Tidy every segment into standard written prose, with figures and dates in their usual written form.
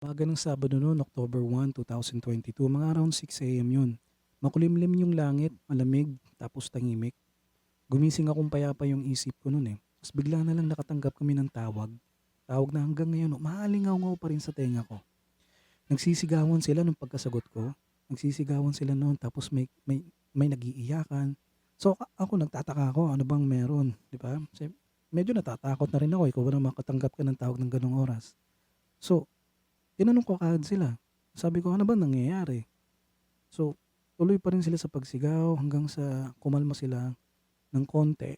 Umaga ng Sabado noon, October 1, 2022, mga around 6 AM yun. Makulimlim yung langit, malamig, tapos tahimik. Gumising akong payapa yung isip ko noon eh. Tapos bigla na lang nakatanggap kami ng tawag. Tawag na hanggang ngayon, umaalingaw-ngaw pa rin sa tenga ko. Nagsisigawan sila nung pagkasagot ko. Nagsisigawan sila noon, tapos may nagiiyakan. So ako nagtataka ako, ano bang meron, di ba? Kasi medyo natatakot na rin ako, ikaw ba na makatanggap ka ng tawag ng ganong oras. So, tinanong ko kaagad sila. Sabi ko, ano ba nangyayari? So, tuloy pa rin sila sa pagsigaw hanggang sa kumalma sila ng konti.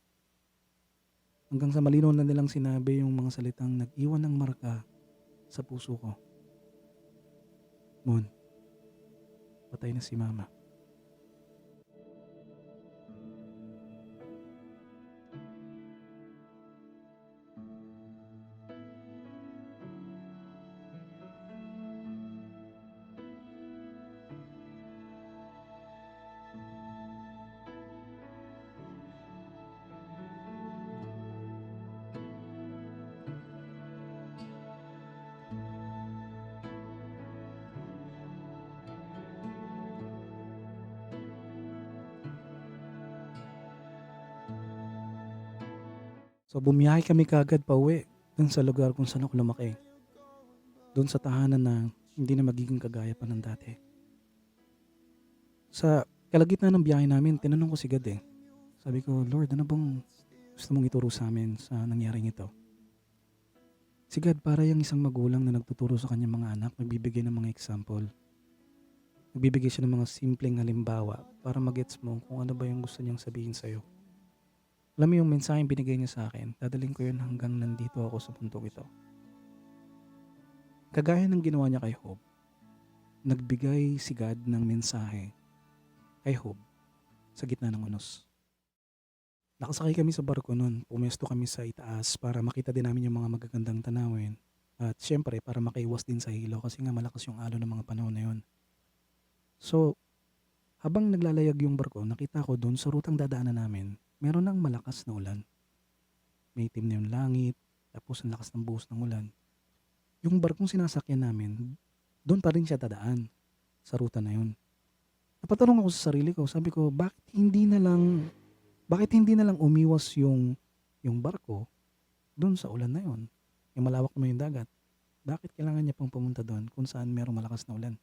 Hanggang sa malinaw na nilang sinabi yung mga salitang nag-iwan ng marka sa puso ko. Moon, patay na si mama. So, bumiyahe kami kaagad pa uwi dun sa lugar kung saan ako lumaki. Dun sa tahanan na hindi na magiging kagaya pa ng dati. Sa kalagitnaan ng biyahe namin, tinanong ko si God eh. Sabi ko, Lord, ano bang gusto mong ituro sa amin sa nangyaring ito? Si God para yung isang magulang na nagtuturo sa kanyang mga anak, nagbibigay ng mga example. Nagbibigay siya ng mga simpleng halimbawa para magets mo kung ano ba yung gusto niyang sabihin sa'yo. Alam mo yung mensaheng binigay niya sa akin, dadaling ko yun hanggang nandito ako sa puntong ito. Kagaya ng ginawa niya kay Job, nagbigay si God ng mensahe kay Job sa gitna ng unos. Nakasakay kami sa barko noon, pumesto kami sa itaas para makita din namin yung mga magagandang tanawin. At syempre para makaiwas din sa hilo kasi nga malakas yung alon ng mga panahon na yun. So, habang naglalayag yung barko, nakita ko doon sa rutang dadaanan namin, meron ng malakas na ulan. May itim na yung langit, tapos ang lakas ng buhos ng ulan. Yung barkong sinasakyan namin, doon pa rin siya dadaan sa ruta na yun. Napatanong ako sa sarili ko, sabi ko, bakit hindi na lang umiwas yung barko doon sa ulan na yun? Yung malawak naman yung dagat. Bakit kailangan niya pang pumunta doon kung saan merong malakas na ulan?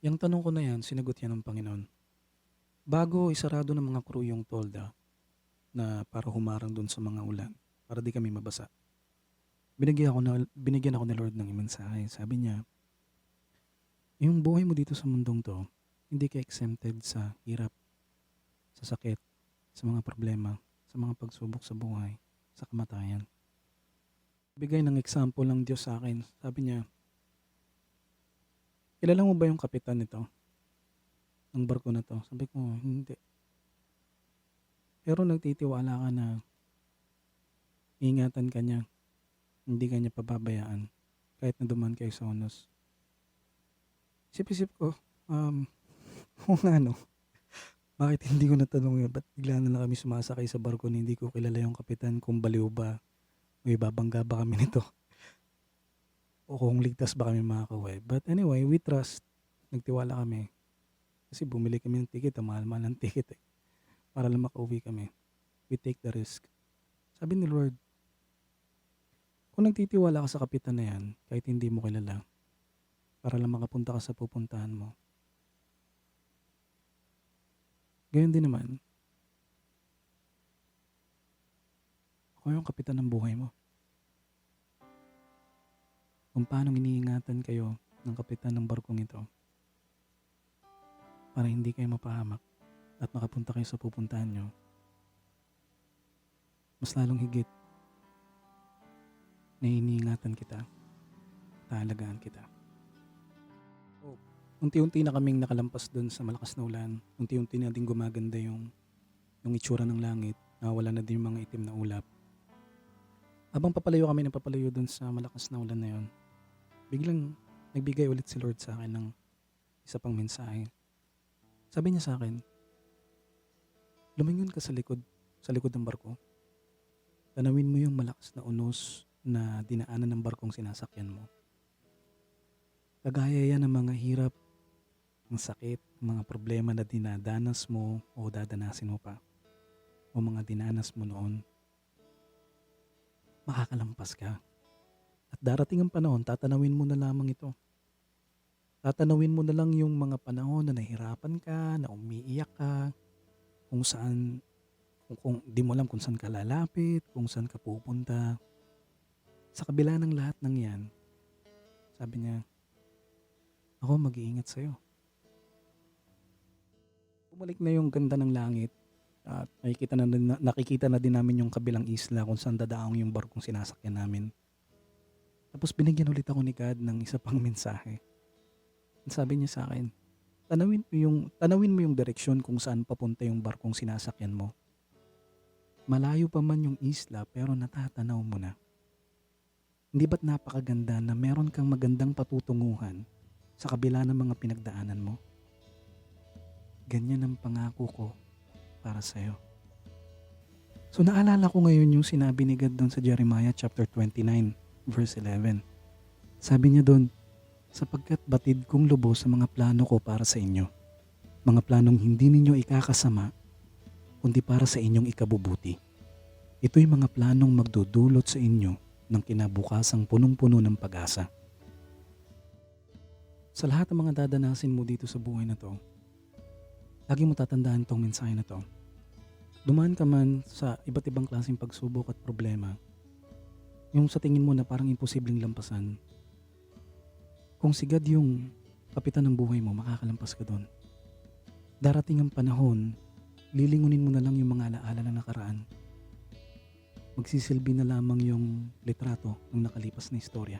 Yung tanong ko na yan, sinagot yan ng Panginoon. Bago isarado ng mga crew yung tolda na para humarang doon sa mga ulan, para di kami mabasa. Binigyan ako ni Lord ng mensahe. Sabi niya, yung buhay mo dito sa mundong to, hindi ka exempted sa hirap, sa sakit, sa mga problema, sa mga pagsubok sa buhay, sa kamatayan. Bigay ng example ng Diyos sa akin. Sabi niya, kilala mo ba yung kapitan nito? Ng barko na to? Sabi ko, hindi. Pero nagtitiwala ka na ingatan ka niya, hindi ka niya pababayaan kahit na duman kayo sa unos. Isip-isip ko, kung ano, bakit hindi ko natanong yun? Ba't bigla na lang kami sumasakay sa barko na hindi ko kilala yung kapitan kung baliw ba o ibabangga ba kami nito o kung ligtas ba kami makakaway. But anyway, we trust. Nagtiwala kami. Kasi bumili kami ng ticket, ang mahal-mahal ng ticket eh. Para lang makauwi kami. We take the risk. Sabi ni Lord, kung nagtitiwala ka sa kapitan na yan, kahit hindi mo kilala, para lang makapunta ka sa pupuntahan mo. Gayon din naman, ako yung kapitan ng buhay mo. Kung paano iniingatan kayo ng kapitan ng barkong ito para hindi kayo mapahamak at makapunta kayo sa pupuntahan nyo, mas lalong higit na iniingatan kita, taalagaan kita. Oh, unti-unti na kaming nakalampas doon sa malakas na ulan. Unti-unti na din gumaganda yung itsura ng langit. Nawala na din yung mga itim na ulap. Habang napapalayo doon sa malakas na ulan na yon, biglang nagbigay ulit si Lord sa akin ng isa pang mensahe. Sabi niya sa akin, lumingon ka sa likod ng barko. Tanawin mo yung malakas na unos na dinaanan ng barkong sinasakyan mo. Kagaya yan ng mga hirap, ng sakit, mga problema na dinadanas mo o dadanasin mo pa o mga dinanas mo noon, makakalampas ka. At darating ang panahon, tatanawin mo na lamang ito. Tatanawin mo na lang yung mga panahon na nahirapan ka, na umiiyak ka, kung saan, kung di mo alam kung saan ka lalapit, kung saan ka pupunta. Sa kabila ng lahat ng yan, sabi niya, ako mag-iingat sa'yo. Bumalik na yung ganda ng langit at nakikita na din namin yung kabilang isla kung saan dadaong yung barkong sinasakyan namin. Tapos binigyan ulit ako ni God ng isa pang mensahe. Sabi niya sa akin, tanawin mo yung direksyon kung saan papunta yung barkong sinasakyan mo. Malayo pa man yung isla pero natatanaw mo na. Hindi ba't napakaganda na meron kang magandang patutunguhan sa kabila ng mga pinagdaanan mo? Ganyan ang pangako ko para sa'yo. So naalala ko ngayon yung sinabi ni God doon sa Jeremiah chapter 29 verse 11. Sabi niya doon, sapagkat batid kong lubos sa mga plano ko para sa inyo, mga planong hindi ninyo ikakasama, kundi para sa inyong ikabubuti. Ito'y mga planong magdudulot sa inyo ng kinabukasang punong-puno ng pag-asa. Sa lahat ng mga dadanasin mo dito sa buhay na to, lagi mo tatandaan tong mensahe na to. Dumaan ka man sa iba't ibang klaseng pagsubok at problema, yung sa tingin mo na parang imposibleng lampasan, kung si God yung kapitan ng buhay mo, makakalampas ka doon. Darating ang panahon, lilingunin mo na lang yung mga alaala ng nakaraan. Magsisilbi na lamang yung litrato ng nakalipas na istorya.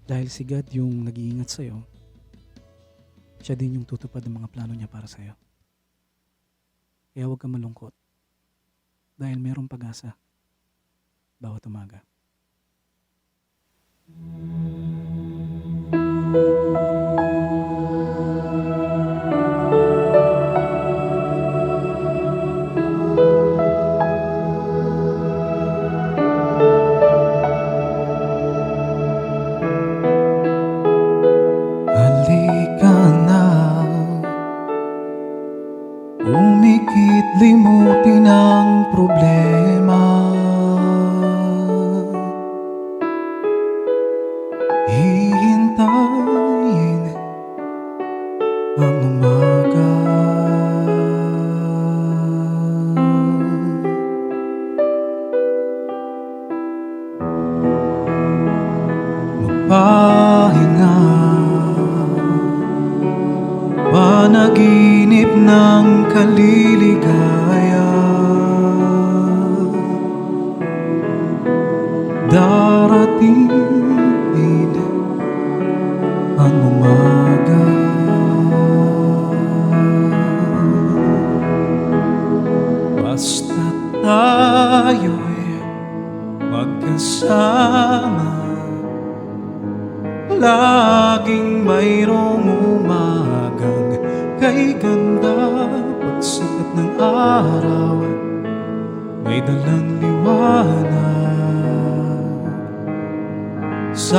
Dahil si God yung nag-iingat sa'yo, siya din yung tutupad ng mga plano niya para sa'yo. Kaya huwag kang malungkot. Dahil merong pag-asa bawat umaga. Halika na, umikit limutin ang problema. Hihintayin ang umaga. Magpahinga, panaginip ng kaliligaya. Darating din ang umaga. Basta tayo'y magkasama, laging mayroong umagang kay ganda. Pagsikat ng araw, may dalang liwanag sa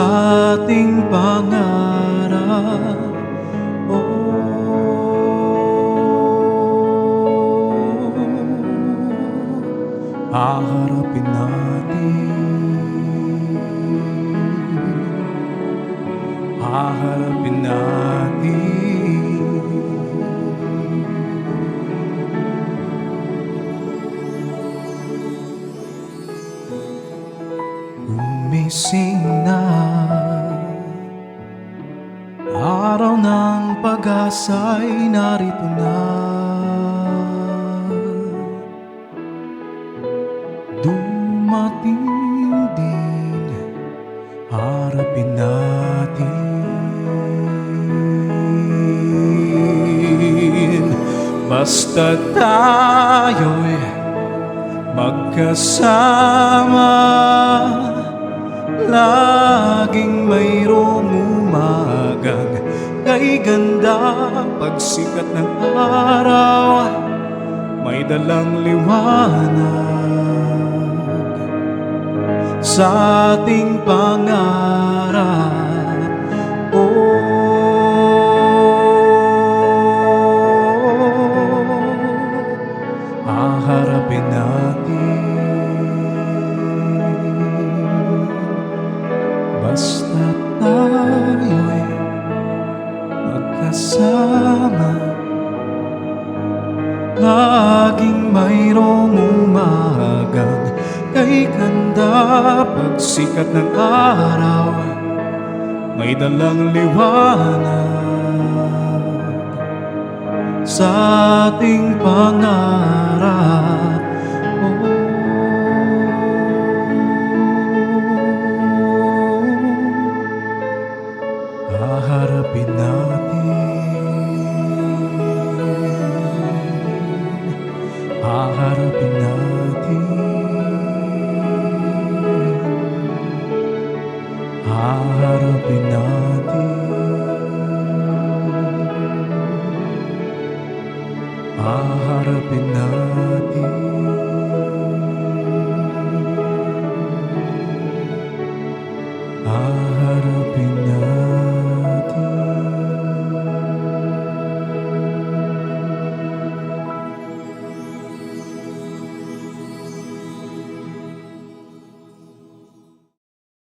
ating pangarap. Haharapin natin, haharapin natin. Gumising na, araw ng pag-asa'y narito na. Dumating din, harapin natin. Basta tayo'y magkasama, laging mayroong umagang kay ganda. Pagsikat ng araw, may dalang liwanag sa ating pangarap. basta tayo'y magkasama. Laging mayroong umagang kay ganda. Pagsikat ng araw, may dalang liwanag sa ating pangarap. Haharapin natin, haharapin natin, haharapin natin, haharapin natin, haharapin natin.